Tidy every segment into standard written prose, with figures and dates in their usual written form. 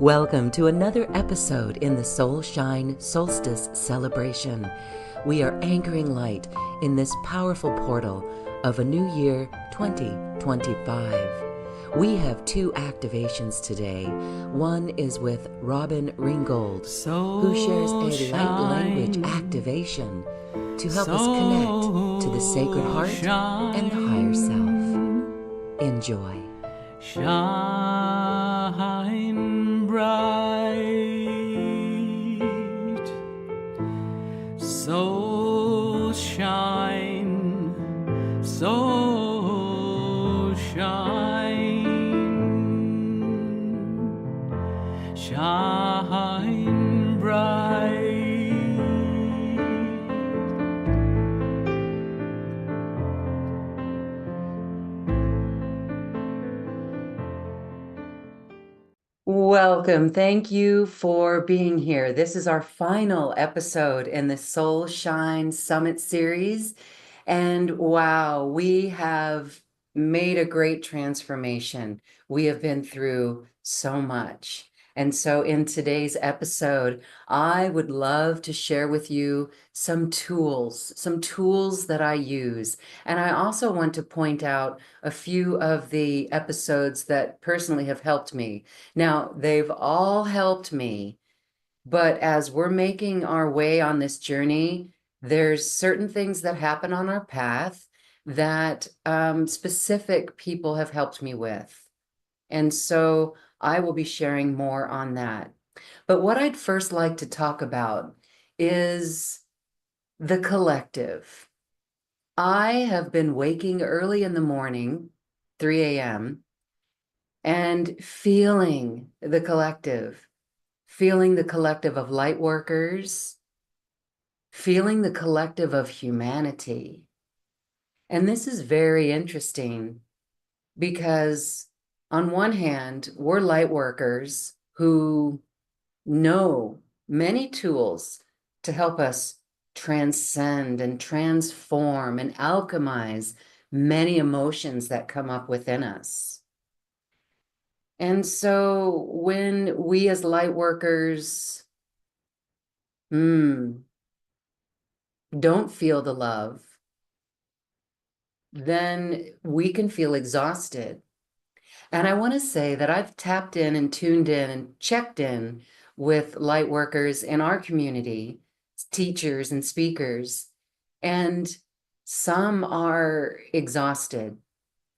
Welcome to another episode in the Soul Shine Solstice celebration. We are anchoring light in this powerful portal of a new year 2025. We have two activations today. One is with Robin Ringgold, who shares a light language activation to help us connect to the sacred heart and the higher self. Enjoy. Shine bright, so shine, so shine, shine bright. Welcome. Thank you for being here. This is our final episode in the Soul Shine Summit series. And wow, we have made a great transformation. We have been through so much. And so in today's episode, I would love to share with you some tools that I use. And I also want to point out a few of the episodes that personally have helped me. Now, they've all helped me, but as we're making our way on this journey, there's certain things that happen on our path that specific people have helped me with. And so I will be sharing more on that. But what I'd first like to talk about is the collective. I have been waking early in the morning, 3 a.m., and feeling the collective of Lightworkers, feeling the collective of humanity. And this is very interesting because on one hand, we're Lightworkers who know many tools to help us transcend and transform and alchemize many emotions that come up within us. And so when we as Lightworkers don't feel the love, then we can feel exhausted. And I want to say that I've tapped in and tuned in and checked in with Lightworkers in our community, teachers and speakers, and some are exhausted,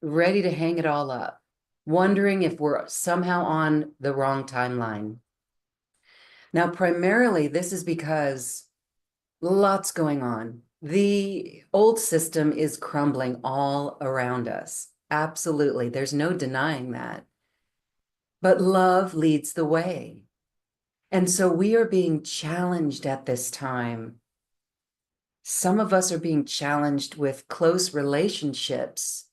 ready to hang it all up, wondering if we're somehow on the wrong timeline. Now, primarily, this is because lots going on. The old system is crumbling all around us. Absolutely. There's no denying that. But love leads the way. And so we are being challenged at this time. Some of us are being challenged with close relationships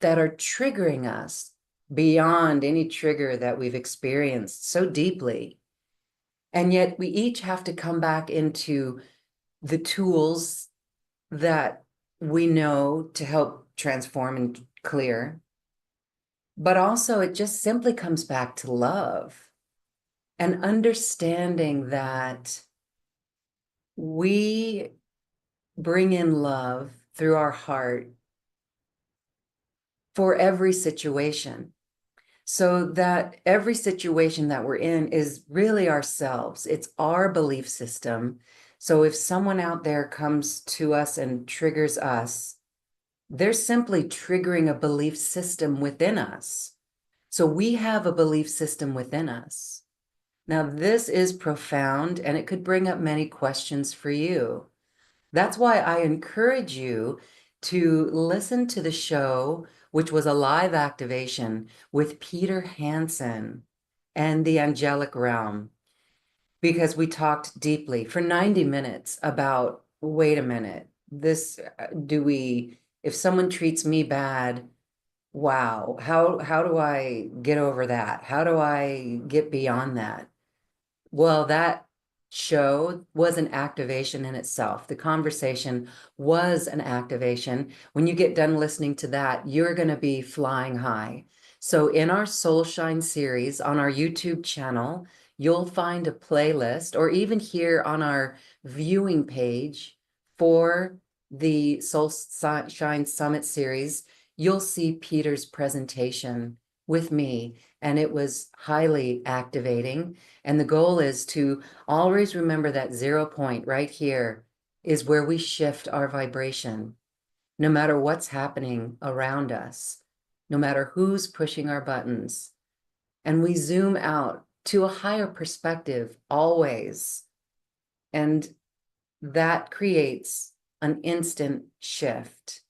that are triggering us beyond any trigger that we've experienced so deeply. And yet we each have to come back into the tools that we know to help transform and clear. But also it just simply comes back to love and understanding that we bring in love through our heart for every situation, so that every situation that we're in is really ourselves. It's our belief system. So if someone out there comes to us and triggers us, they're simply triggering a belief system within us. So we have a belief system within us. Now, this is profound, and it could bring up many questions for you. That's why I encourage you to listen to the show, which was a live activation with Peter Hansen and the angelic realm, because we talked deeply for 90 minutes about, wait a minute, if someone treats me bad, wow, how do I get over that? How do I get beyond that? Well, that show was an activation in itself. The conversation was an activation. When you get done listening to that, you're going to be flying high. So in our Soul Shine series on our YouTube channel, you'll find a playlist, or even here on our viewing page for the Soul Shine Summit series, you'll see Peter's presentation with me, and it was highly activating. And the goal is to always remember that 0 point right here is where we shift our vibration, no matter what's happening around us, no matter who's pushing our buttons. And we zoom out to a higher perspective always. And that creates an instant shift.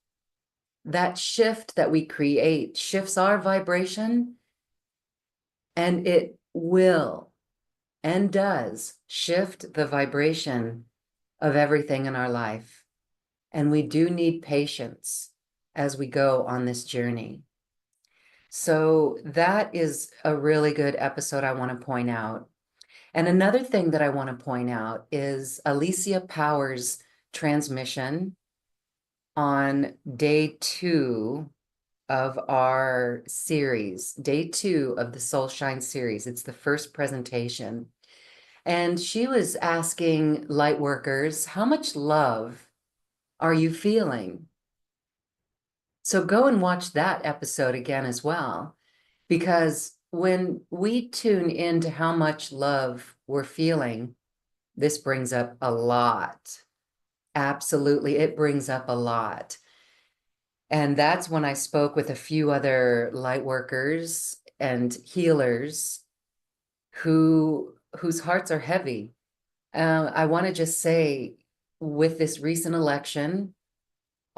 That shift that we create shifts our vibration, and it will and does shift the vibration of everything in our life. And we do need patience as we go on this journey. So that is a really good episode I want to point out. And another thing that I want to point out is Alicia Power's transmission on day 2 of our series, day 2 of the Soul Shine series. It's the first presentation. And she was asking Lightworkers, how much love are you feeling? So go and watch that episode again as well, because when we tune into how much love we're feeling, this brings up a lot. Absolutely, it brings up a lot. And that's when I spoke with a few other light workers and healers whose hearts are heavy. I want to just say, with this recent election,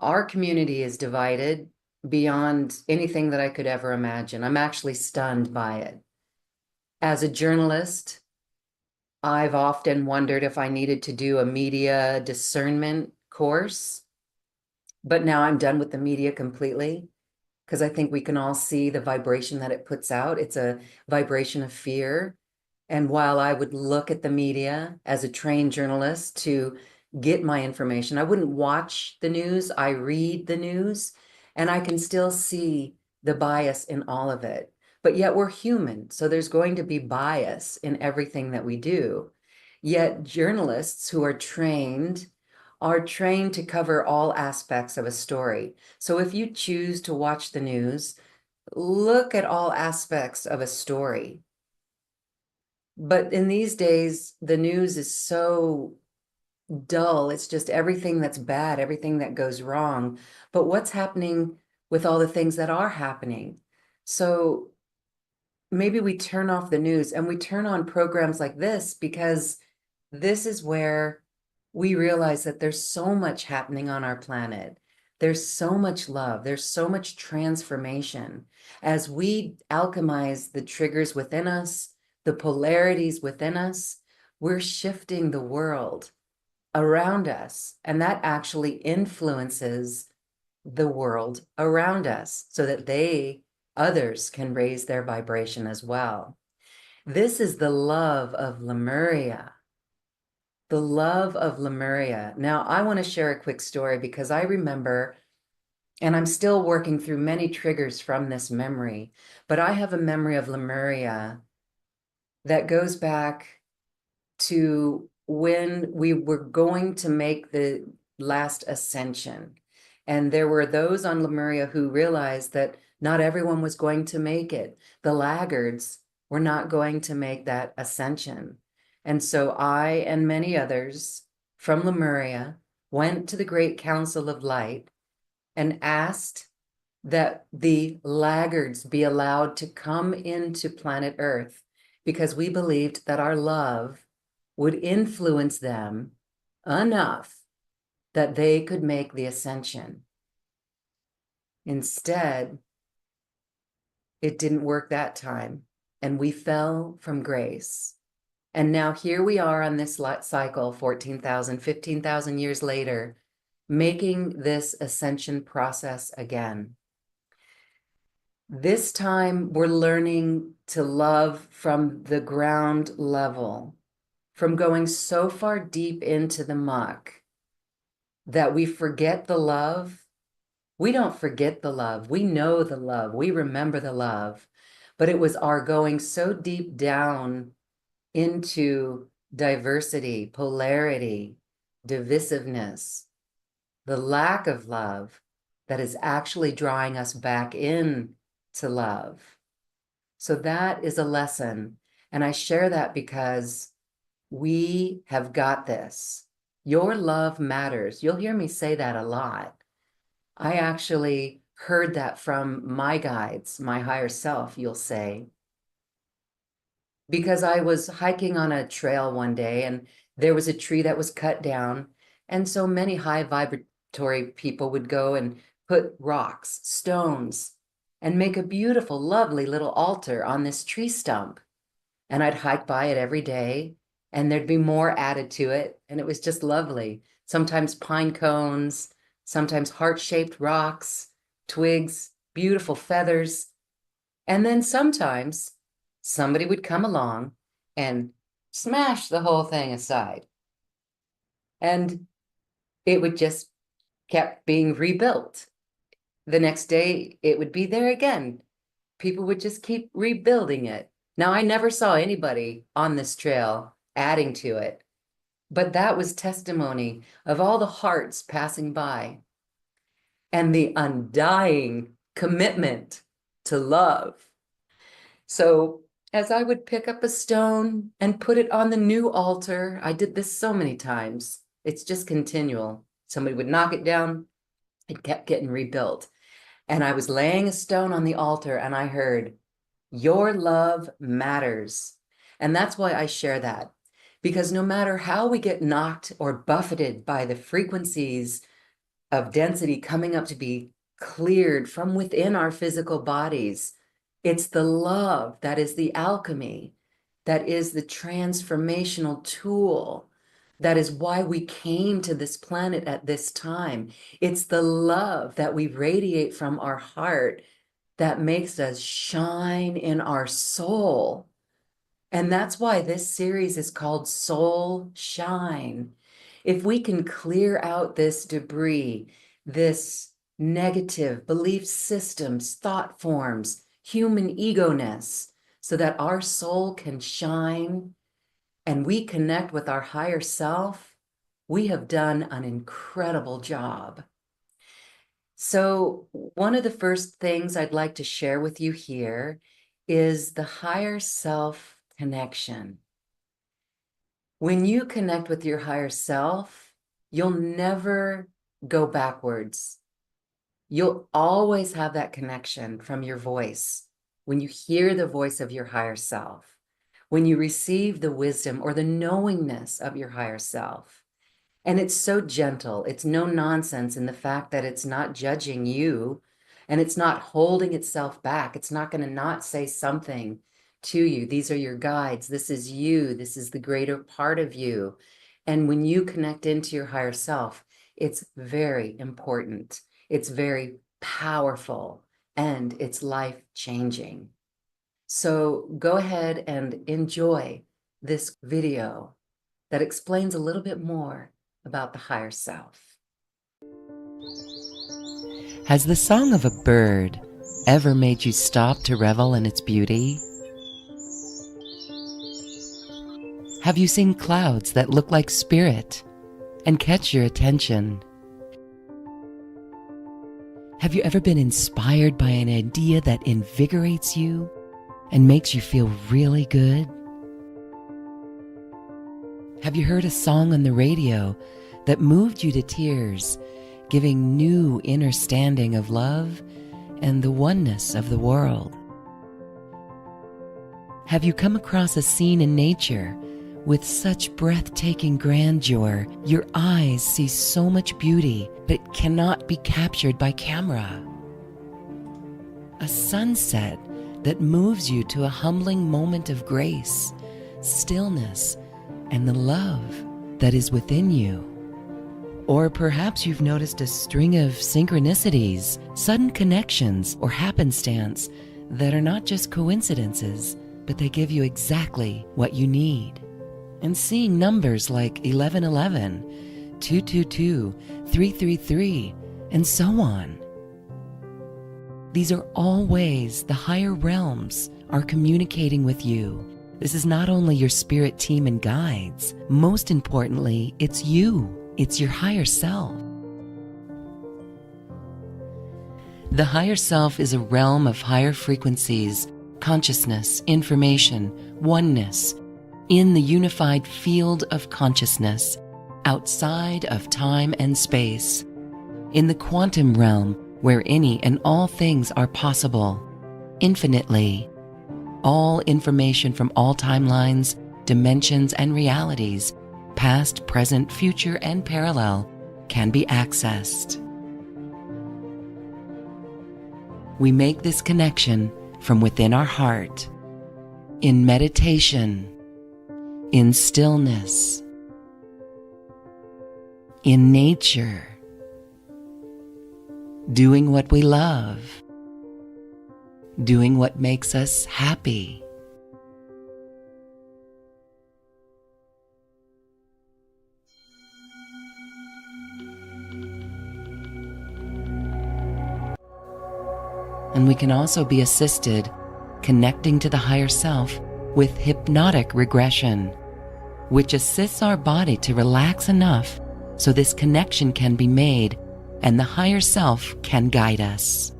our community is divided beyond anything that I could ever imagine. I'm actually stunned by it. As a journalist, I've often wondered if I needed to do a media discernment course, but now I'm done with the media completely, because I think we can all see the vibration that it puts out. It's a vibration of fear. And while I would look at the media as a trained journalist to get my information, I wouldn't watch the news. I read the news, and I can still see the bias in all of it. But yet we're human, so there's going to be bias in everything that we do. Yet journalists who are trained to cover all aspects of a story. So if you choose to watch the news, look at all aspects of a story. But in these days, the news is so dull. It's just everything that's bad, everything that goes wrong. But what's happening with all the things that are happening? So maybe we turn off the news and we turn on programs like this, because this is where we realize that there's so much happening on our planet. There's so much love. There's so much transformation. As we alchemize the triggers within us, the polarities within us, we're shifting the world around us. And that actually influences the world around us so that others can raise their vibration as well. This is the love of Lemuria. The love of Lemuria. Now, I want to share a quick story because I remember, and I'm still working through many triggers from this memory, but I have a memory of Lemuria that goes back to when we were going to make the last ascension. And there were those on Lemuria who realized that not everyone was going to make it. The laggards were not going to make that ascension. And so I and many others from Lemuria went to the Great Council of Light and asked that the laggards be allowed to come into planet Earth, because we believed that our love would influence them enough that they could make the ascension. Instead, it didn't work that time, and we fell from grace. And now here we are on this cycle, 14,000, 15,000 years later, making this ascension process again. This time we're learning to love from the ground level, from going so far deep into the muck that we forget the love We don't forget the love. We know the love. We remember the love. But it was our going so deep down into diversity, polarity, divisiveness, the lack of love that is actually drawing us back in to love. So that is a lesson. And I share that because we have got this. Your love matters. You'll hear me say that a lot. I actually heard that from my guides, my higher self, you'll say, because I was hiking on a trail one day and there was a tree that was cut down. And so many high vibratory people would go and put rocks, stones, and make a beautiful, lovely little altar on this tree stump. And I'd hike by it every day and there'd be more added to it. And it was just lovely. Sometimes pine cones, sometimes heart-shaped rocks, twigs, beautiful feathers. And then sometimes somebody would come along and smash the whole thing aside. And it would just kept being rebuilt. The next day, it would be there again. People would just keep rebuilding it. Now, I never saw anybody on this trail adding to it, but that was testimony of all the hearts passing by and the undying commitment to love. So as I would pick up a stone and put it on the new altar, I did this so many times. It's just continual. Somebody would knock it down. It kept getting rebuilt. And I was laying a stone on the altar and I heard, your love matters. And that's why I share that. Because no matter how we get knocked or buffeted by the frequencies of density coming up to be cleared from within our physical bodies, it's the love that is the alchemy, that is the transformational tool. That is why we came to this planet at this time. It's the love that we radiate from our heart that makes us shine in our soul. And that's why this series is called Soul Shine. If we can clear out this debris, this negative belief systems, thought forms, human ego-ness, so that our soul can shine and we connect with our higher self, we have done an incredible job. So one of the first things I'd like to share with you here is the higher self connection. When you connect with your higher self, you'll never go backwards. You'll always have that connection from your voice. When you hear the voice of your higher self, when you receive the wisdom or the knowingness of your higher self. And it's so gentle. It's no nonsense in the fact that it's not judging you and it's not holding itself back. It's not going to not say something to you. These are your guides. This is you. This is the greater part of you. And when you connect into your higher self, it's very important. It's very powerful and it's life-changing. So go ahead and enjoy this video that explains a little bit more about the higher self. Has the song of a bird ever made you stop to revel in its beauty? Have you seen clouds that look like spirit and catch your attention? Have you ever been inspired by an idea that invigorates you and makes you feel really good? Have you heard a song on the radio that moved you to tears, giving new inner standing of love and the oneness of the world? Have you come across a scene in nature with such breathtaking grandeur, your eyes see so much beauty but cannot be captured by camera? A sunset that moves you to a humbling moment of grace, stillness, and the love that is within you. Or perhaps you've noticed a string of synchronicities, sudden connections, or happenstance that are not just coincidences, but they give you exactly what you need. And seeing numbers like 1111, 222, 333, and so on. These are all ways the higher realms are communicating with you. This is not only your spirit team and guides. Most importantly, it's you. It's your higher self. The higher self is a realm of higher frequencies, consciousness, information, oneness, in the unified field of consciousness, outside of time and space, in the quantum realm where any and all things are possible, infinitely. All information from all timelines, dimensions, and realities, past, present, future, and parallel, can be accessed. We make this connection from within our heart, in meditation, in stillness, in nature, doing what we love, doing what makes us happy. And we can also be assisted connecting to the higher self with hypnotic regression, which assists our body to relax enough so this connection can be made and the higher self can guide us.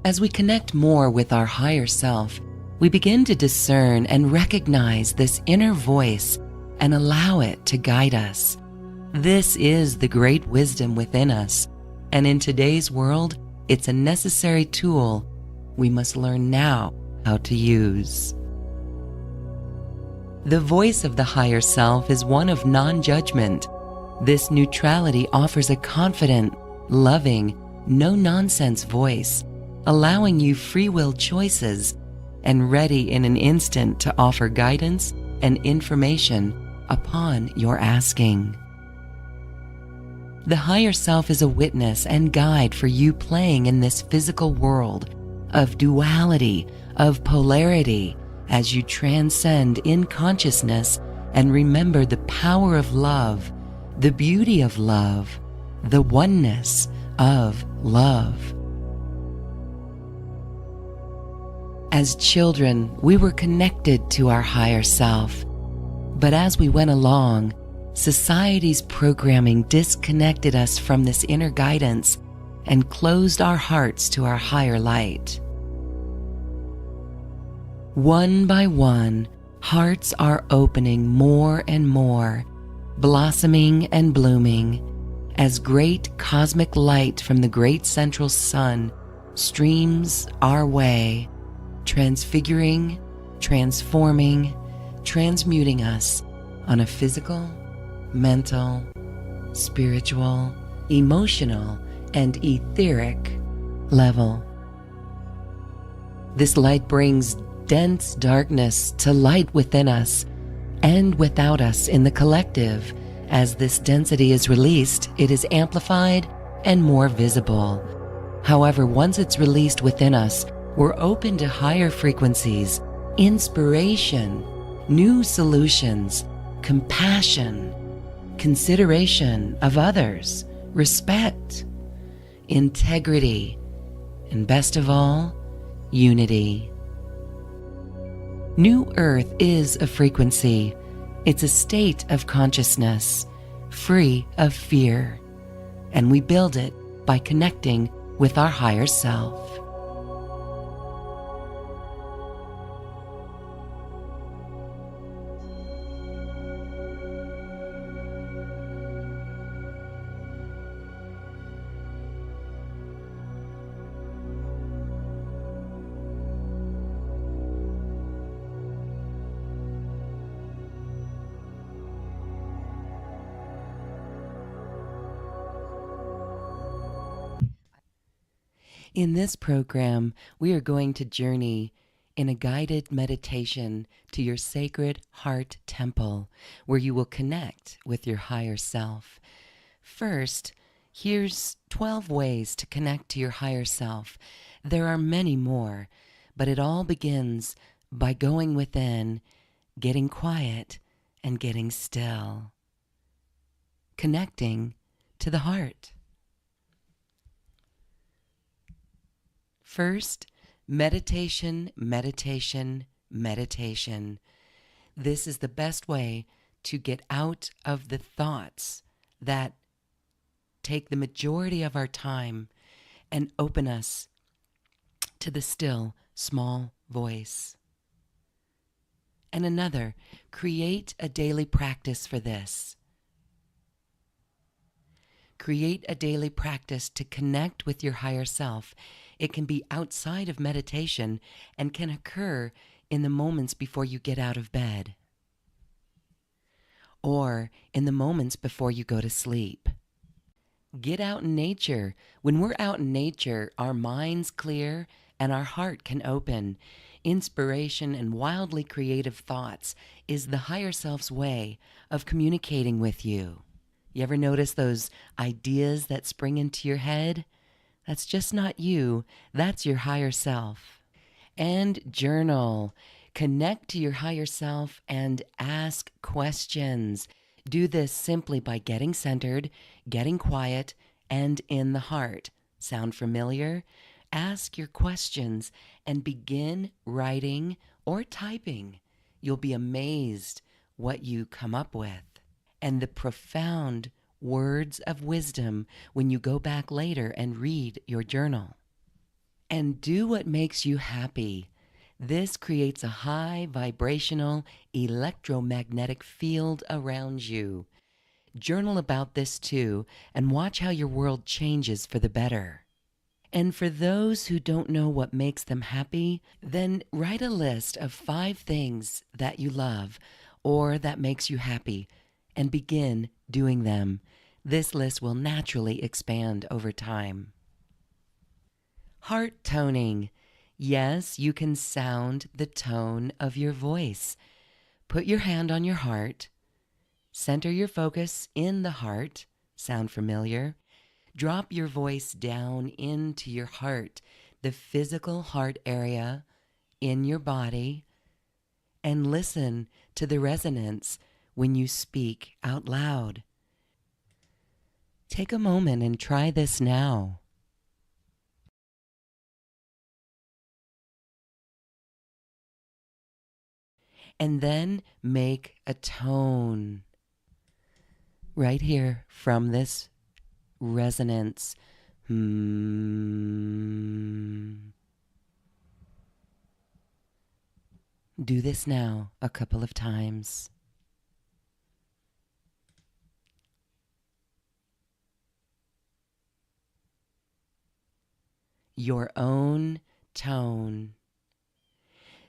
As we connect more with our higher self, we begin to discern and recognize this inner voice and allow it to guide us. This is the great wisdom within us, and in today's world, it's a necessary tool we must learn now how to use. The voice of the higher self is one of non-judgment. This neutrality offers a confident, loving, no-nonsense voice, allowing you free will choices and ready in an instant to offer guidance and information upon your asking. The higher self is a witness and guide for you playing in this physical world of duality, of polarity, as you transcend in consciousness and remember the power of love, the beauty of love, the oneness of love. As children, we were connected to our higher self, but as we went along, society's programming disconnected us from this inner guidance and closed our hearts to our higher light. One by one, hearts are opening more and more, blossoming and blooming, as great cosmic light from the great central sun streams our way, transfiguring, transforming, transmuting us on a physical, mental, spiritual, emotional, and etheric level. This light brings dense darkness to light within us and without us in the collective. As this density is released, it is amplified and more visible. However, once it's released within us, we're open to higher frequencies, inspiration, new solutions, compassion, consideration of others, respect, integrity, and best of all, unity. New Earth is a frequency. It's a state of consciousness, free of fear, and we build it by connecting with our higher self. In this program, we are going to journey in a guided meditation to your sacred heart temple, where you will connect with your higher self. First, here's 12 ways to connect to your higher self. There are many more, but it all begins by going within, getting quiet, and getting still. Connecting to the heart. First, meditation, meditation, meditation. This is the best way to get out of the thoughts that take the majority of our time and open us to the still, small voice. And another, create a daily practice for this. Create a daily practice to connect with your higher self. It can be outside of meditation and can occur in the moments before you get out of bed or in the moments before you go to sleep. Get out in nature. When we're out in nature, our mind's clear and our heart can open. Inspiration and wildly creative thoughts is the higher self's way of communicating with you. You ever notice those ideas that spring into your head? That's just not you. That's your higher self. And journal. Connect to your higher self and ask questions. Do this simply by getting centered, getting quiet, and in the heart. Sound familiar? Ask your questions and begin writing or typing. You'll be amazed what you come up with. And the profound words of wisdom when you go back later and read your journal. And do what makes you happy. This creates a high vibrational electromagnetic field around you. Journal about this too and watch how your world changes for the better. And for those who don't know what makes them happy, then write a list of 5 things that you love or that makes you happy and begin doing them. This list will naturally expand over time. Heart toning. Yes, you can sound the tone of your voice. Put your hand on your heart. Center your focus in the heart. Sound familiar? Drop your voice down into your heart, the physical heart area in your body, and listen to the resonance when you speak out loud. Take a moment and try this now. And then make a tone right here from this resonance. Do this now a couple of times. Your own tone.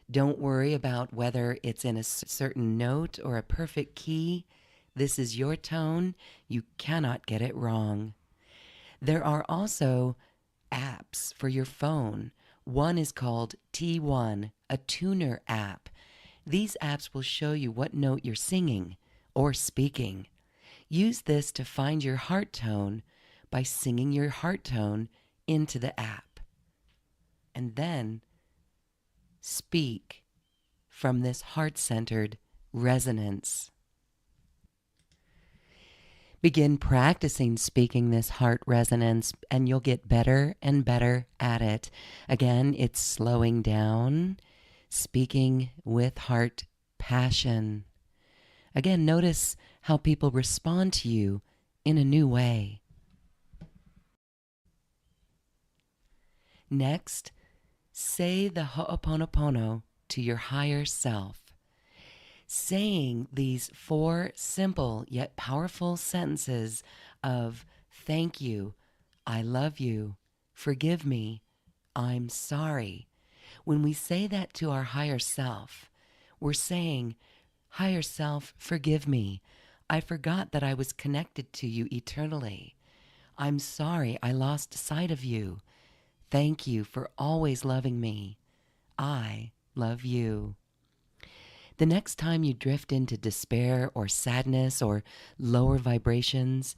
Don't worry about whether it's in a certain note or a perfect key. This is your tone. You cannot get it wrong. There are also apps for your phone. One is called T1, a tuner app. These apps will show you what note you're singing or speaking. Use this to find your heart tone by singing your heart tone into the app. And then speak from this heart-centered resonance. Begin practicing speaking this heart resonance, and you'll get better and better at it. Again, it's slowing down, speaking with heart passion. Again, notice how people respond to you in a new way. Next, say the Ho'oponopono to your higher self. Saying these 4 simple yet powerful sentences of thank you, I love you, forgive me, I'm sorry. When we say that to our higher self, we're saying, higher self, forgive me. I forgot that I was connected to you eternally. I'm sorry I lost sight of you. Thank you for always loving me. I love you. The next time you drift into despair or sadness or lower vibrations,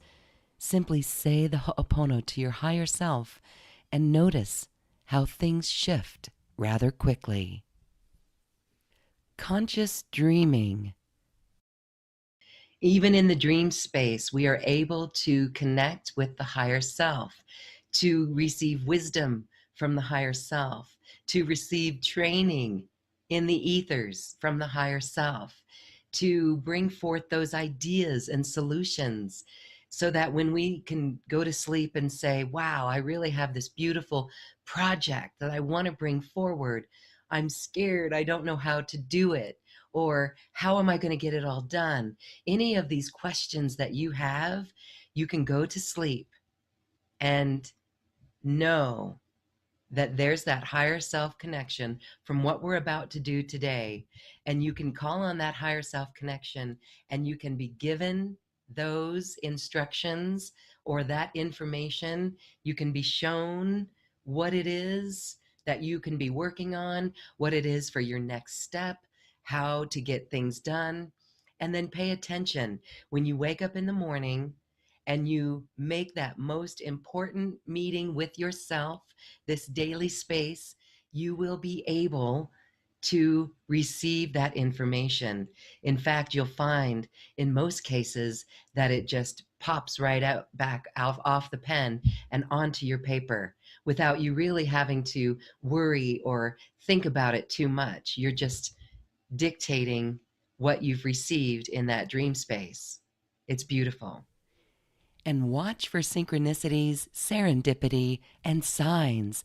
simply say the Ho'opono to your higher self and notice how things shift rather quickly. Conscious dreaming. Even in the dream space, we are able to connect with the higher self, to receive wisdom from the higher self, to receive training in the ethers from the higher self, to bring forth those ideas and solutions so that when we can go to sleep and say, wow, I really have this beautiful project that I want to bring forward. I'm scared. I don't know how to do it. Or how am I going to get it all done? Any of these questions that you have, you can go to sleep and know that there's that higher self connection from what we're about to do today. And you can call on that higher self connection and you can be given those instructions or that information. You can be shown what it is that you can be working on, what it is for your next step, how to get things done. And then pay attention when you wake up in the morning and you make that most important meeting with yourself, this daily space, you will be able to receive that information. In fact, you'll find in most cases that it just pops right out back out off the pen and onto your paper without you really having to worry or think about it too much. You're just dictating what you've received in that dream space. It's beautiful. And watch for synchronicities, serendipity, and signs.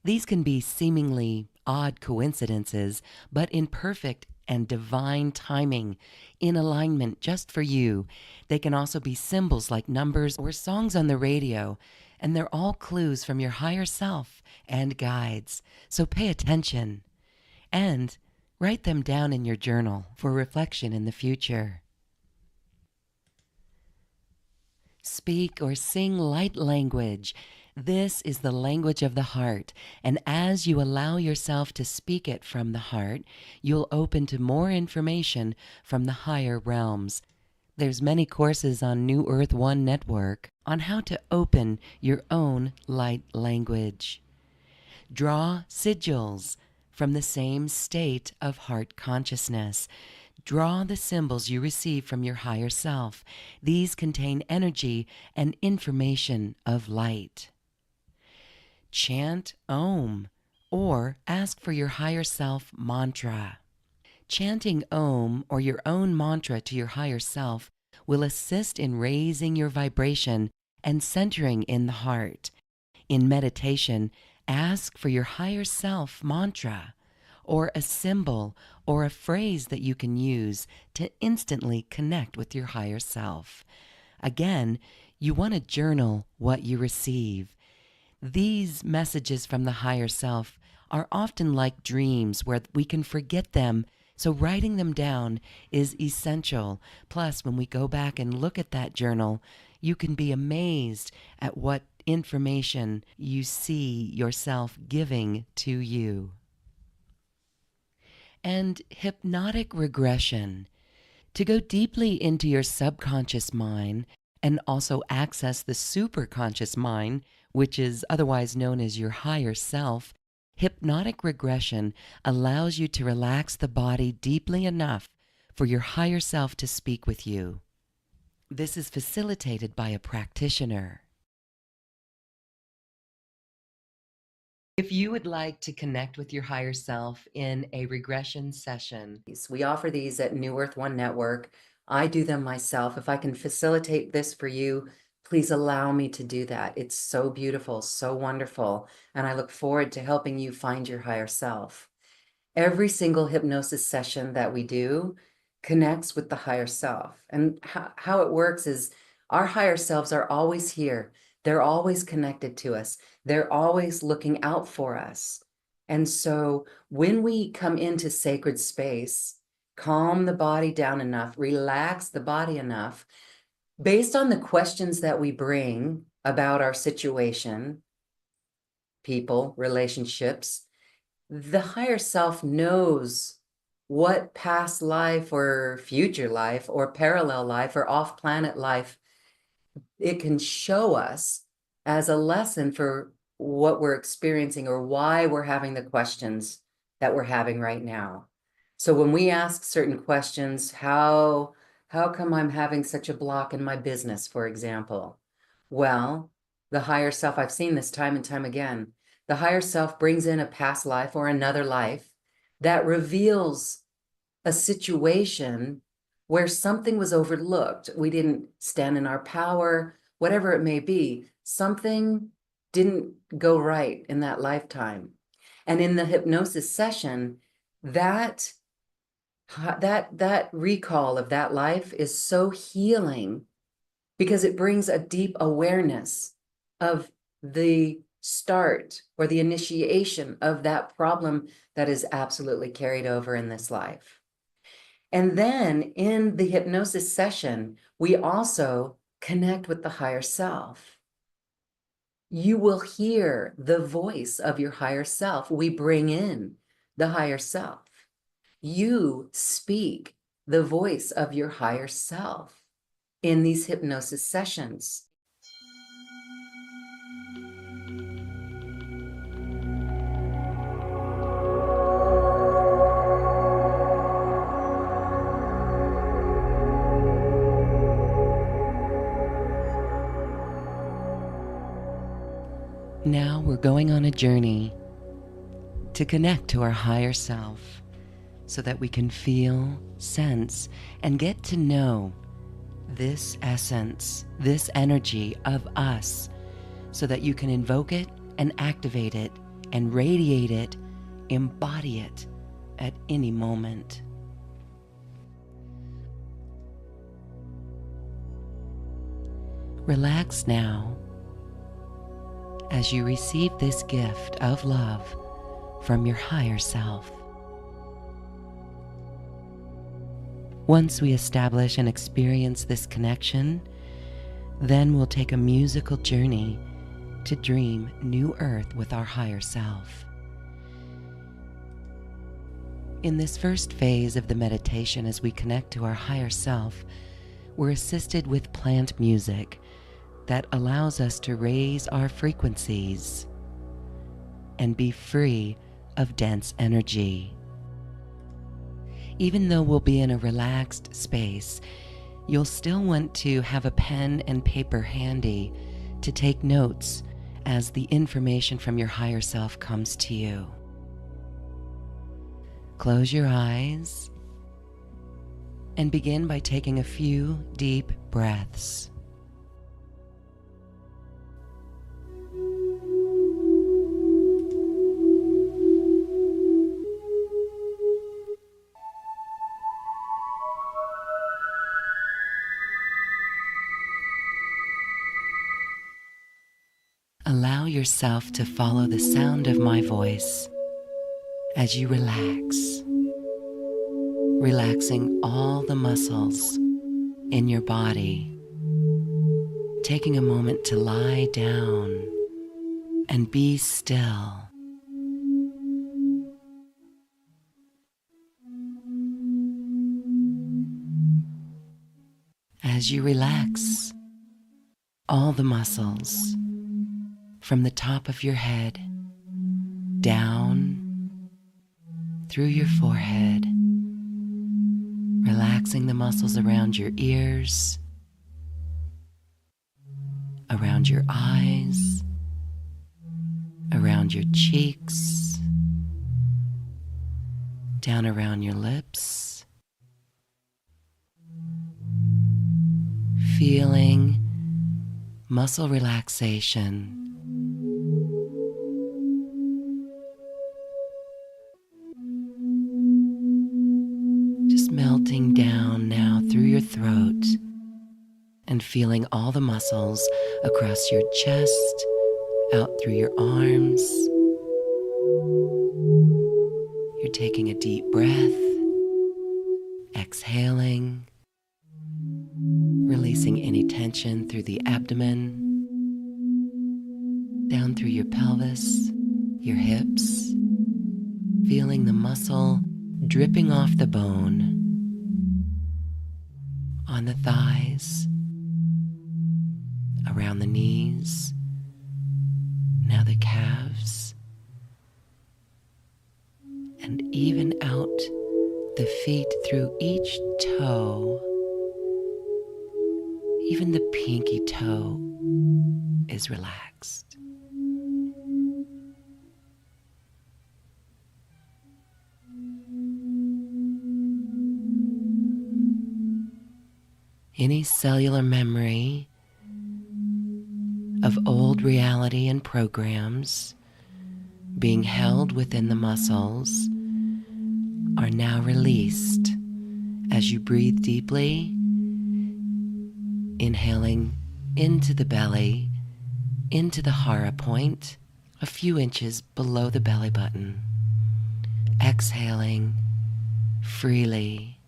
These can be seemingly odd coincidences, but in perfect and divine timing, in alignment just for you. They can also be symbols like numbers or songs on the radio, and they're all clues from your higher self and guides. So pay attention and write them down in your journal for reflection in the future. Speak or sing light language. This is the language of the heart, and as you allow yourself to speak it from the heart, you'll open to more information from the higher realms. There's many courses on New Earth One Network on how to open your own light language. Draw sigils from the same state of heart consciousness. Draw the symbols you receive from your higher self. These contain energy and information of light. Chant Om or ask for your higher self mantra. Chanting Om or your own mantra to your higher self will assist in raising your vibration and centering in the heart. In meditation, ask for your higher self mantra or a symbol or a phrase that you can use to instantly connect with your higher self. Again, you want to journal what you receive. These messages from the higher self are often like dreams where we can forget them, so writing them down is essential. Plus, when we go back and look at that journal, you can be amazed at what information you see yourself giving to you. And hypnotic regression. To go deeply into your subconscious mind and also access the superconscious mind, which is otherwise known as your higher self, hypnotic regression allows you to relax the body deeply enough for your higher self to speak with you. This is facilitated by a practitioner. If you would like to connect with your higher self in a regression session, We offer these at New Earth One Network. I do them myself. If I can facilitate this for you, please allow me to do that. It's so beautiful, so wonderful, and I look forward to helping you find your higher self. Every single hypnosis session that we do connects with the higher self. And how it works is our higher selves are always here. They're always connected to us. They're always looking out for us. And so when we come into sacred space, calm the body down enough, relax the body enough, based on the questions that we bring about our situation, people, relationships, the higher self knows what past life or future life or parallel life or off-planet life it can show us as a lesson for what we're experiencing or why we're having the questions that we're having right now. So when we ask certain questions, how come I'm having such a block in my business, for example? Well, the higher self, I've seen this time and time again. The higher self brings in a past life or another life that reveals a situation where something was overlooked. We didn't stand in our power, whatever it may be. Something didn't go right in that lifetime. And in the hypnosis session, that recall of that life is so healing because it brings a deep awareness of the start or the initiation of that problem that is absolutely carried over in this life. And then in the hypnosis session, we also connect with the higher self. You will hear the voice of your higher self. We bring in the higher self. You speak the voice of your higher self in these hypnosis sessions. Now we're going on a journey to connect to our higher self so that we can feel, sense, and get to know this essence, this energy of us, so that you can invoke it and activate it and radiate it, embody it at any moment. Relax now as you receive this gift of love from your higher self. Once we establish and experience this connection, then we'll take a musical journey to dream new earth with our higher self. In this first phase of the meditation, as we connect to our higher self, we're assisted with plant music that allows us to raise our frequencies and be free of dense energy. Even though we'll be in a relaxed space, you'll still want to have a pen and paper handy to take notes as the information from your higher self comes to you. Close your eyes and begin by taking a few deep breaths. Allow yourself to follow the sound of my voice as you relax, relaxing all the muscles in your body, taking a moment to lie down and be still. As you relax all the muscles from the top of your head down through your forehead, relaxing the muscles around your ears, around your eyes, around your cheeks, down around your lips, feeling muscle relaxation. Just melting down now through your throat and feeling all the muscles across your chest, out through your arms. You're taking a deep breath, exhaling, releasing any tension through the abdomen, down through your pelvis, your hips, feeling the muscle dripping off the bone, on the thighs, around the knees, now the calves, and even out the feet through each toe. Even the pinky toe is relaxed. any cellular memory of old reality and programs being held within the muscles are now released as you breathe deeply, inhaling into the belly, into the hara point, a few inches below the belly button, exhaling freely.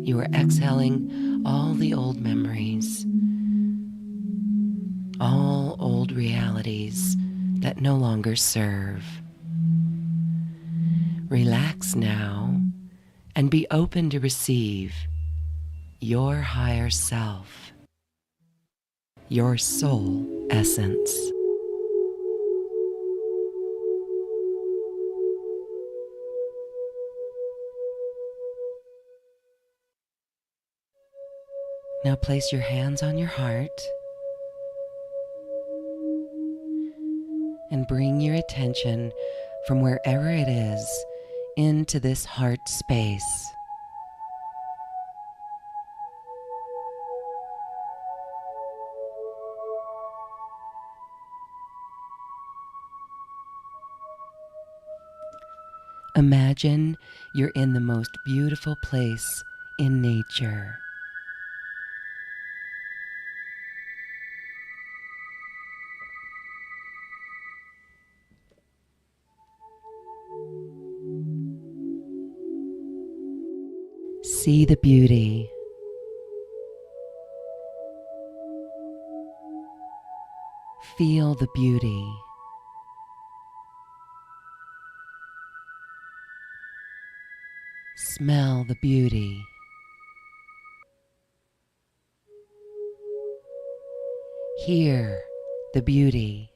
You are exhaling all the old memories, all old realities that no longer serve. Relax now and be open to receive your higher self, your soul essence. Now place your hands on your heart and bring your attention from wherever it is into this heart space. Imagine you're in the most beautiful place in nature. See the beauty. Feel the beauty. Smell the beauty. Hear the beauty.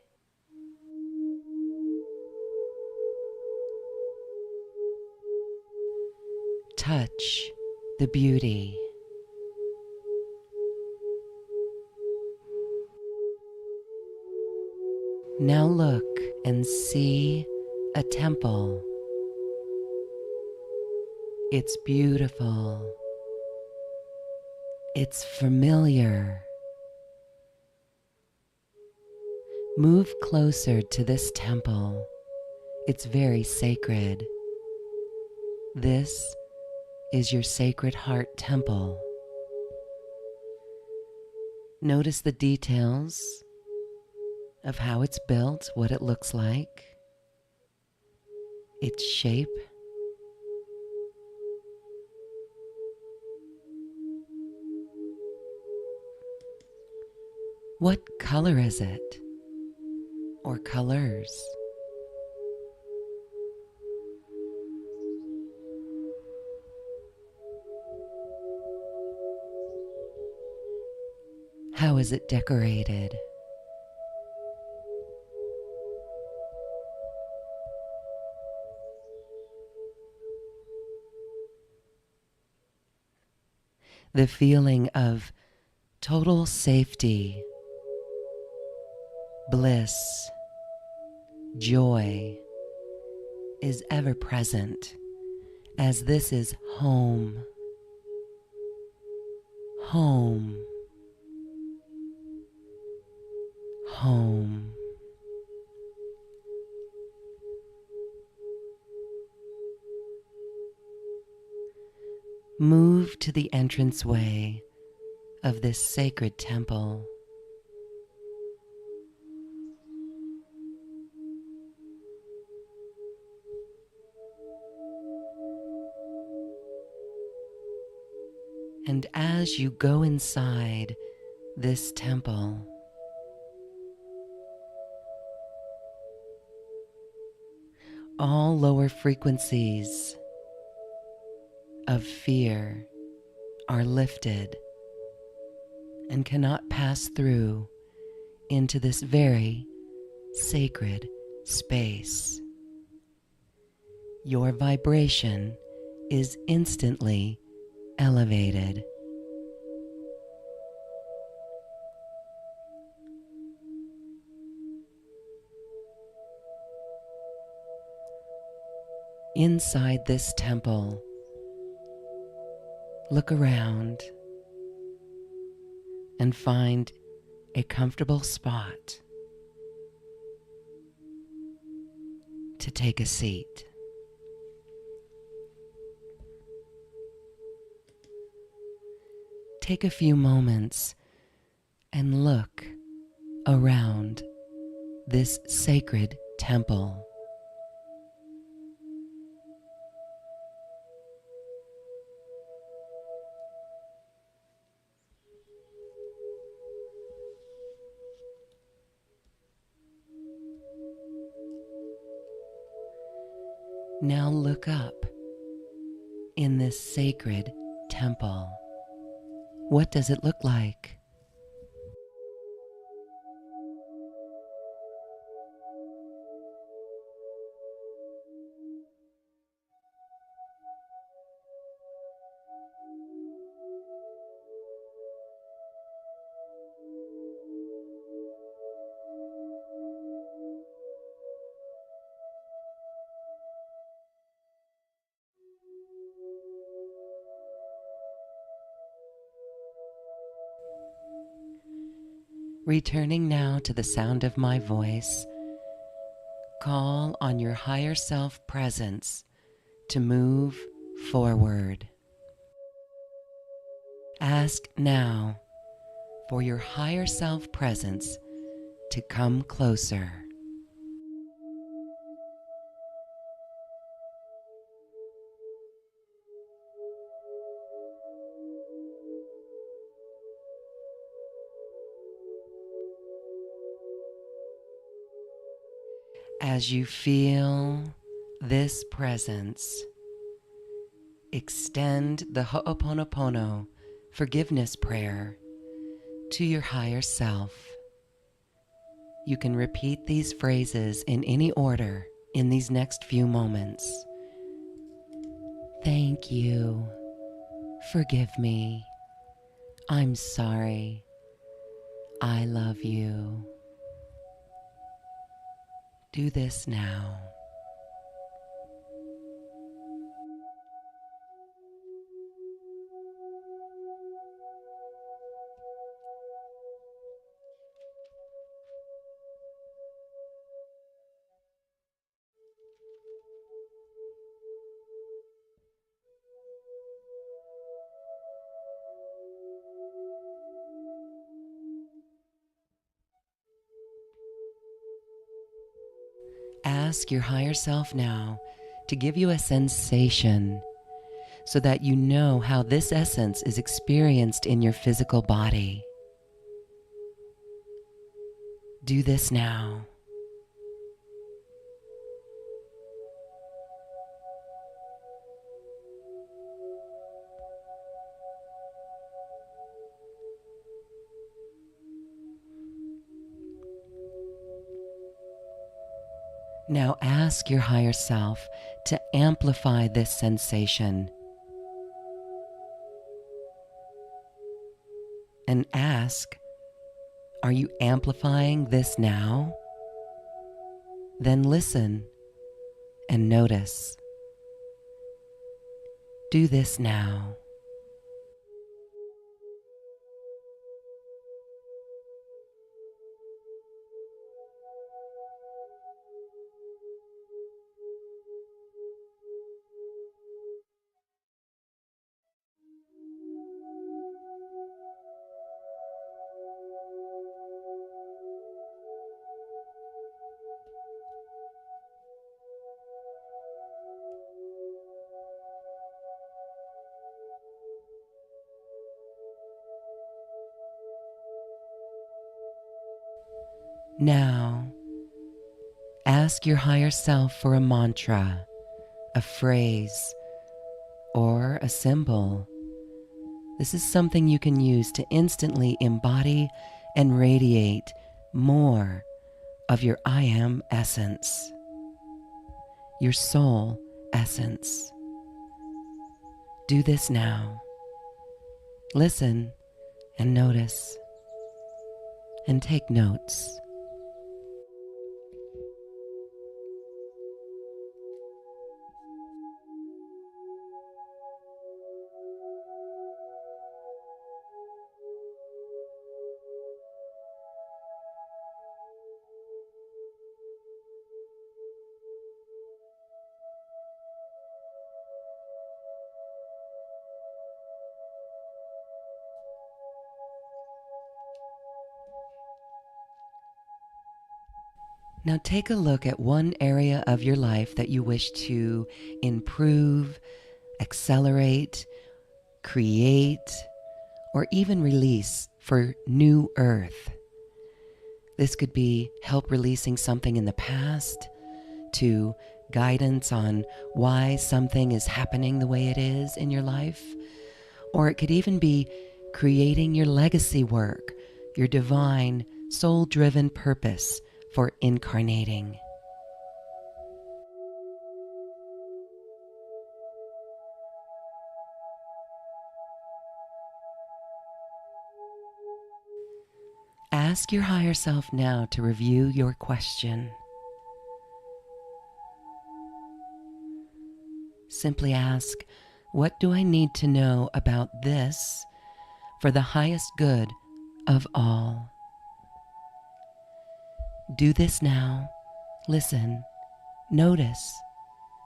Touch the beauty. Now look and see a temple. It's beautiful. It's familiar. Move closer to this temple. It's very sacred. This is your Sacred Heart Temple. Notice the details of how it's built, what it looks like, its shape. What color is it? Or colors? How is it decorated? The feeling of total safety, bliss, joy is ever present, as this is home. Home. Home. Move to the entranceway of this sacred temple. And as you go inside this temple, all lower frequencies of fear are lifted and cannot pass through into this very sacred space. Your vibration is instantly elevated. Inside this temple, Look around and find a comfortable spot to take a seat. Take a few moments and look around this sacred temple. Now look up in this sacred temple. What does it look like? Returning now to the sound of my voice, call on your higher self presence to move forward. Ask now for your higher self presence to come closer. As you feel this presence, extend the Ho'oponopono forgiveness prayer to your higher self. You can repeat these phrases in any order in these next few moments. Thank you. Forgive me. I'm sorry. I love you. Do this now. Ask your higher self now to give you a sensation so that you know how this essence is experienced in your physical body. Do this now. Now ask your higher self to amplify this sensation. And ask, are you amplifying this now? Then listen and notice. Do this now. Now, ask your higher self for a mantra, a phrase, or a symbol. This is something you can use to instantly embody and radiate more of your I am essence, your soul essence. Do this now. Listen and notice and take notes. Now take a look at one area of your life that you wish to improve, accelerate, create, or even release for new earth. This could be help releasing something in the past, to guidance on why something is happening the way it is in your life, or it could even be creating your legacy work, your divine, soul-driven purpose for incarnating. Ask your higher self now to review your question. Simply ask, what do I need to know about this for the highest good of all? Do this now. Listen, notice,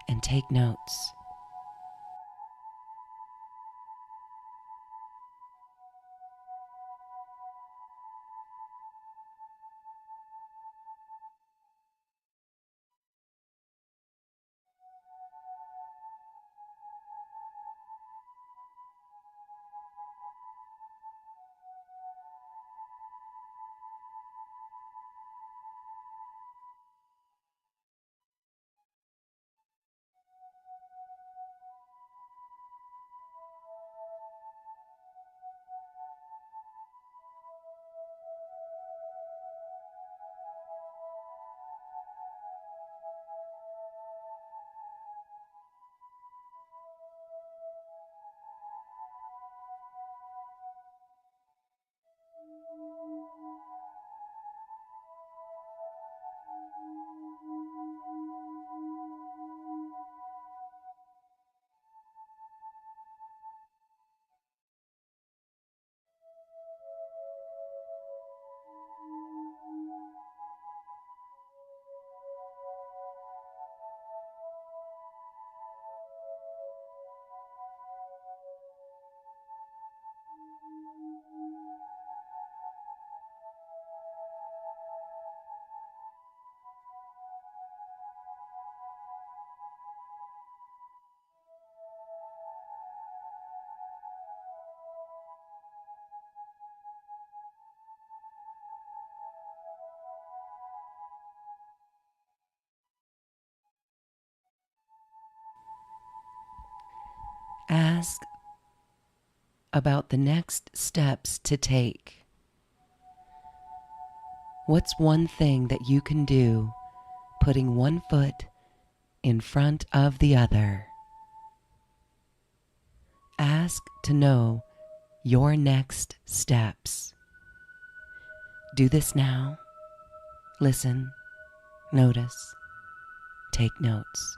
and take notes. Ask about the next steps to take. What's one thing that you can do, putting one foot in front of the other? Ask to know your next steps. Do this now. Listen, notice, take notes.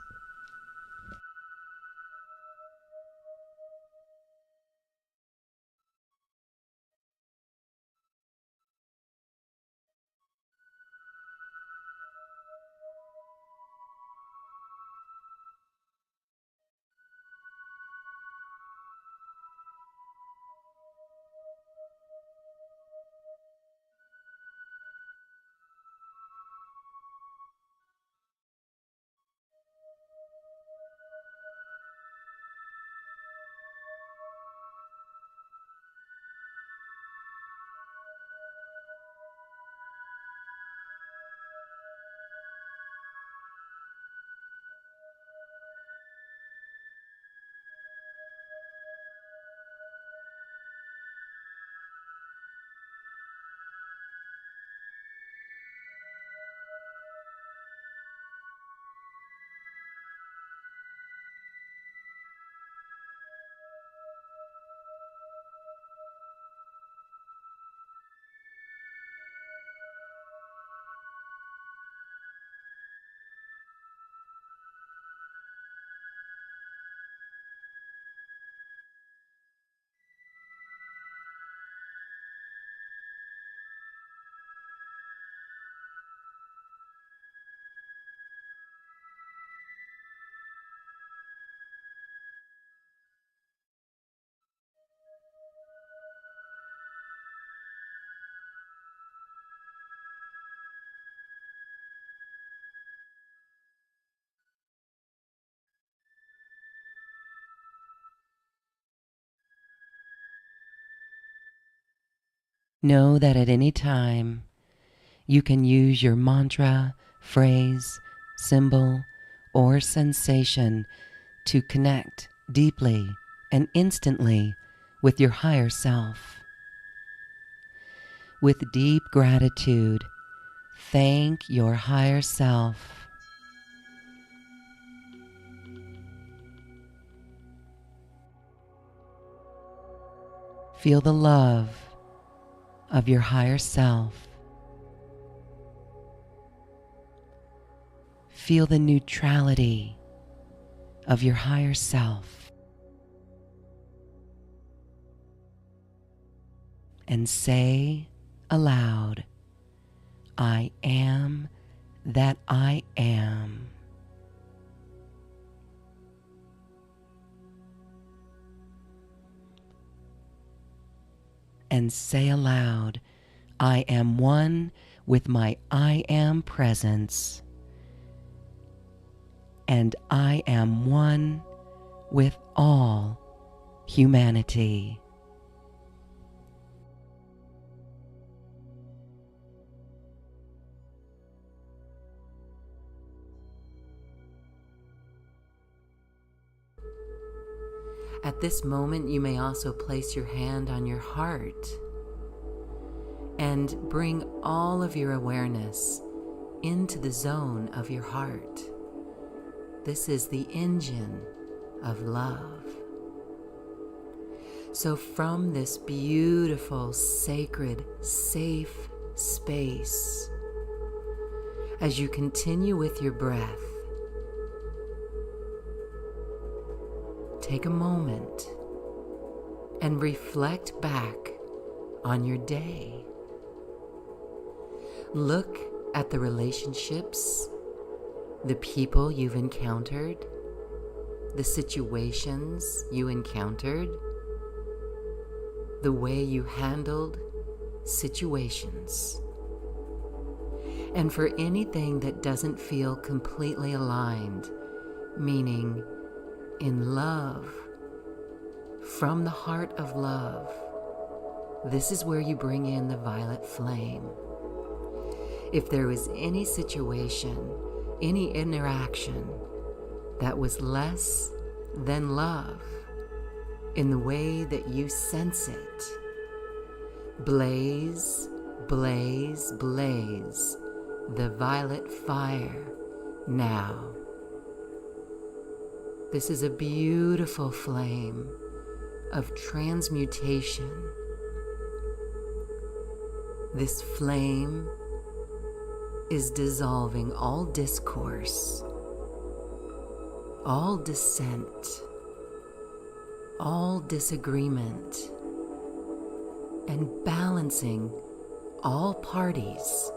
Know that at any time you can use your mantra, phrase, symbol, or sensation to connect deeply and instantly with your higher self. With deep gratitude, thank your higher self. Feel the love of your higher self. Feel the neutrality of your higher self. And say aloud, I am that I am. And say aloud, I am one with my I am presence. And I am one with all humanity. At this moment, you may also place your hand on your heart and bring all of your awareness into the zone of your heart. This is the engine of love. So from this beautiful, sacred, safe space, as you continue with your breath, take a moment and reflect back on your day. Look at the relationships, the people you've encountered, the situations you encountered, the way you handled situations. And for anything that doesn't feel completely aligned, meaning in love, from the heart of love, this is where you bring in the violet flame. If there was any situation, any interaction that was less than love in the way that you sense it, blaze, blaze, blaze the violet fire now. This is a beautiful flame of transmutation. This flame is dissolving all discourse, all dissent, all disagreement, and balancing all parties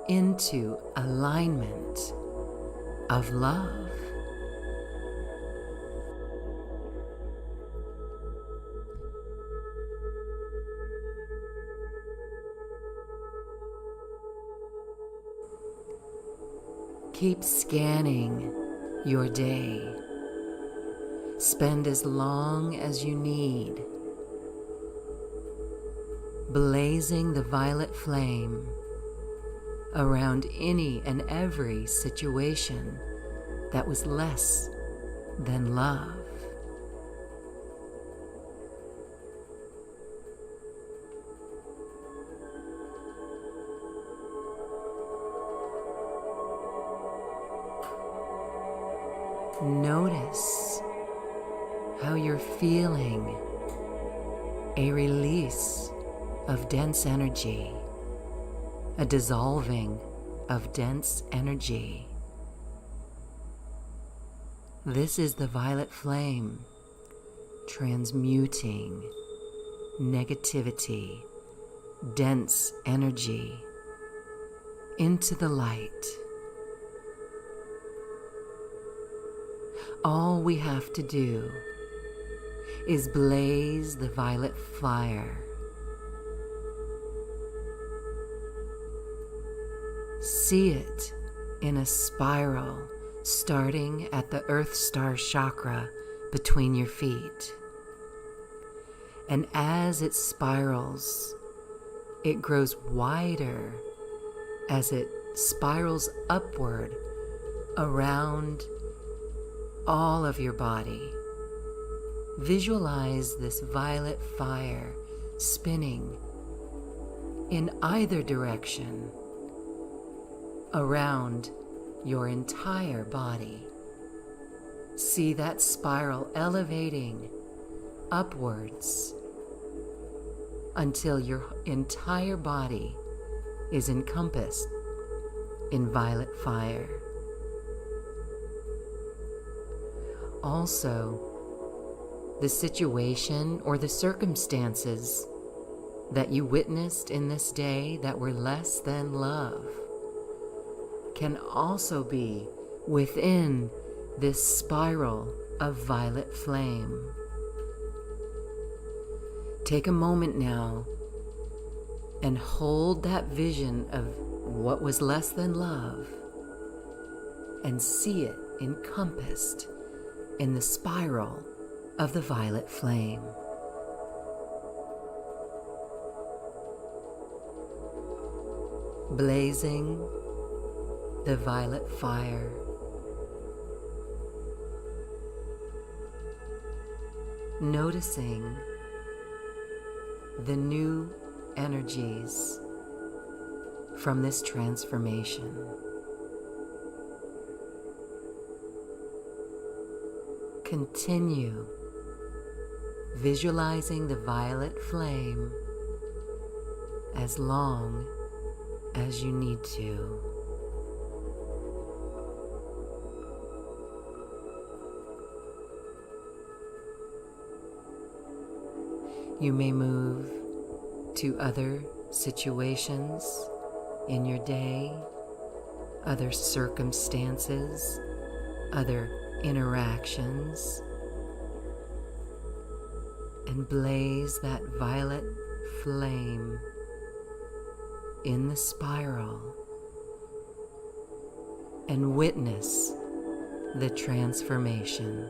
into alignment of love. Keep scanning your day. Spend as long as you need, blazing the violet flame around any and every situation that was less than love. Notice how you're feeling a release of dense energy, a dissolving of dense energy. This is the violet flame transmuting negativity, dense energy into the light. All we have to do is blaze the violet fire. See it in a spiral starting at the Earth Star chakra between your feet. And as it spirals It grows wider as it spirals upward around all of your body. Visualize this violet fire spinning in either direction around your entire body. See that spiral elevating upwards until your entire body is encompassed in violet fire. Also, the situation or the circumstances that you witnessed in this day that were less than love can also be within this spiral of violet flame. Take a moment now and hold that vision of what was less than love and see it encompassed in the spiral of the violet flame. Blazing the violet fire. Noticing the new energies from this transformation. Continue visualizing the violet flame as long as you need to. You may move to other situations in your day, other circumstances, other interactions, and blaze that violet flame in the spiral and witness the transformation.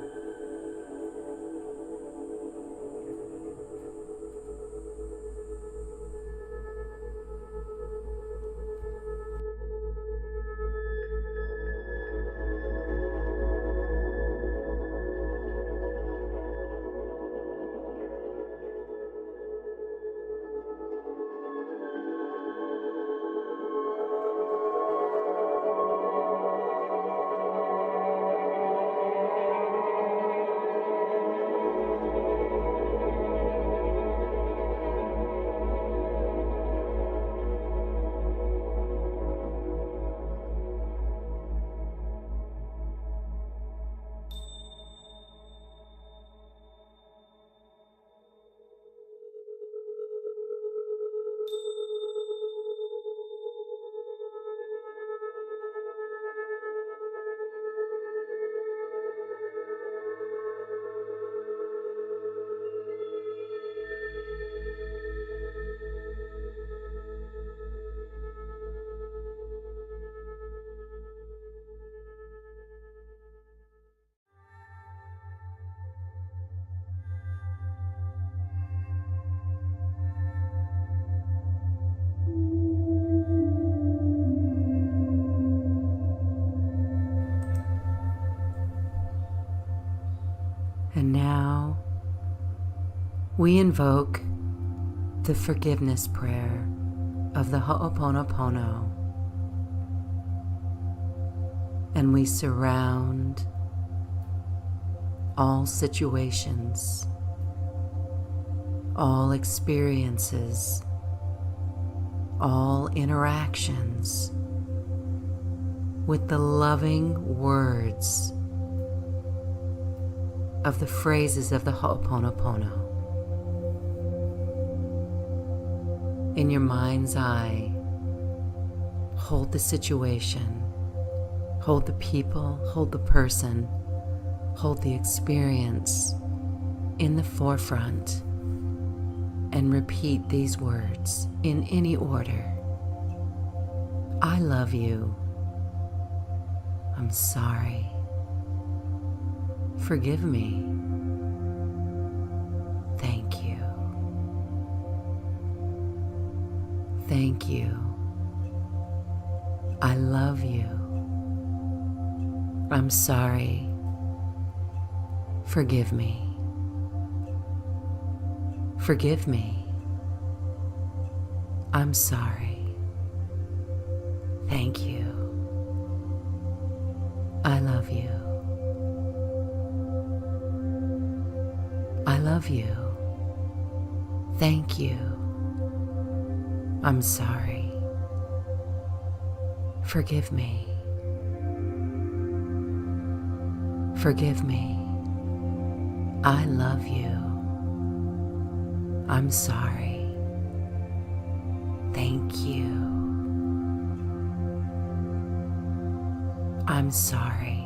And now we invoke the forgiveness prayer of the Ho'oponopono, and we surround all situations, all experiences, all interactions with the loving words of the phrases of the Ho'oponopono. In your mind's eye, hold the situation, hold the people, hold the person, hold the experience in the forefront, and repeat these words in any order. I love you. I'm sorry. Forgive me. Thank you. Thank you. I love you. I'm sorry. Forgive me. Forgive me. I'm sorry. Thank you. I love you. I love you. Thank you. I'm sorry. Forgive me. Forgive me. I love you. I'm sorry. Thank you. I'm sorry.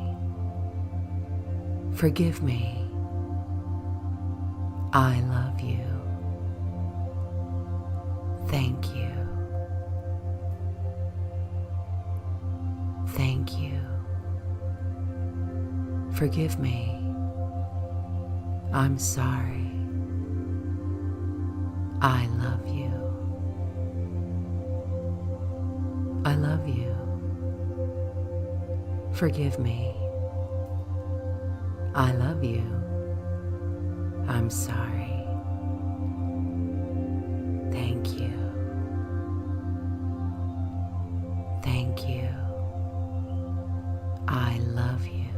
Forgive me. I love you. Thank you. Thank you. Forgive me. I'm sorry. I love you. I love you. Forgive me. I love you. I'm sorry. Thank you. Thank you. I love you.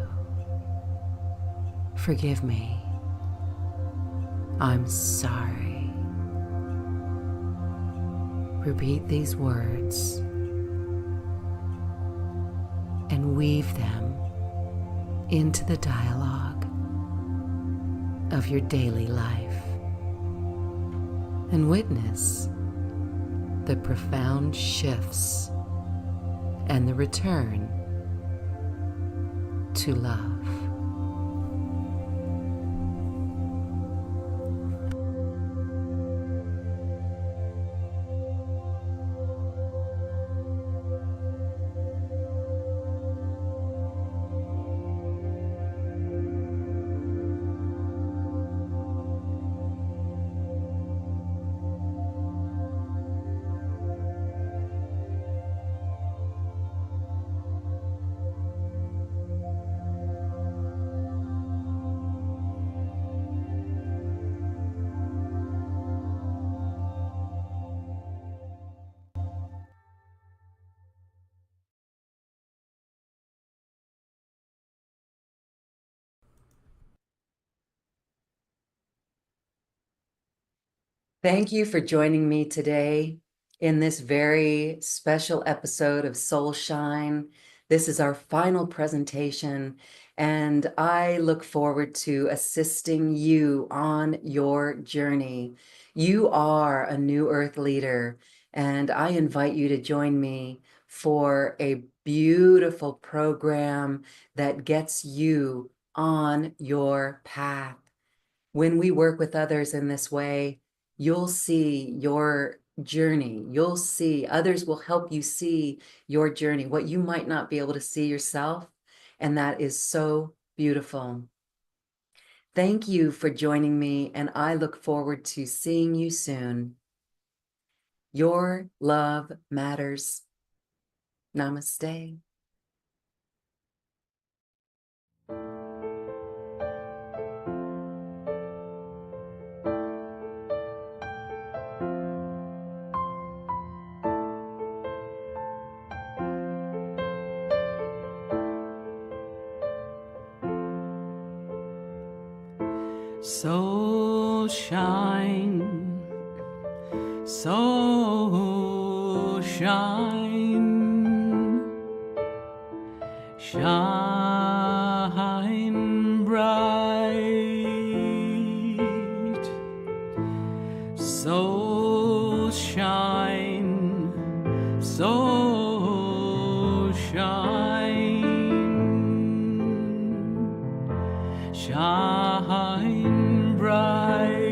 Forgive me. I'm sorry. Repeat these words and weave them into the dialogue of your daily life and witness the profound shifts and the return to love. Thank you for joining me today in this very special episode of Soul Shine. This is our final presentation, and I look forward to assisting you on your journey. You are a new Earth leader, and I invite you to join me for a beautiful program that gets you on your path. When we work with others in this way, you'll see your journey. You'll see, others will help you see your journey, what you might not be able to see yourself. And that is so beautiful. Thank you for joining me, and I look forward to seeing you soon. Your love matters. Namaste. So shine, so shine, shine bright. So shine, so shine, shine bright.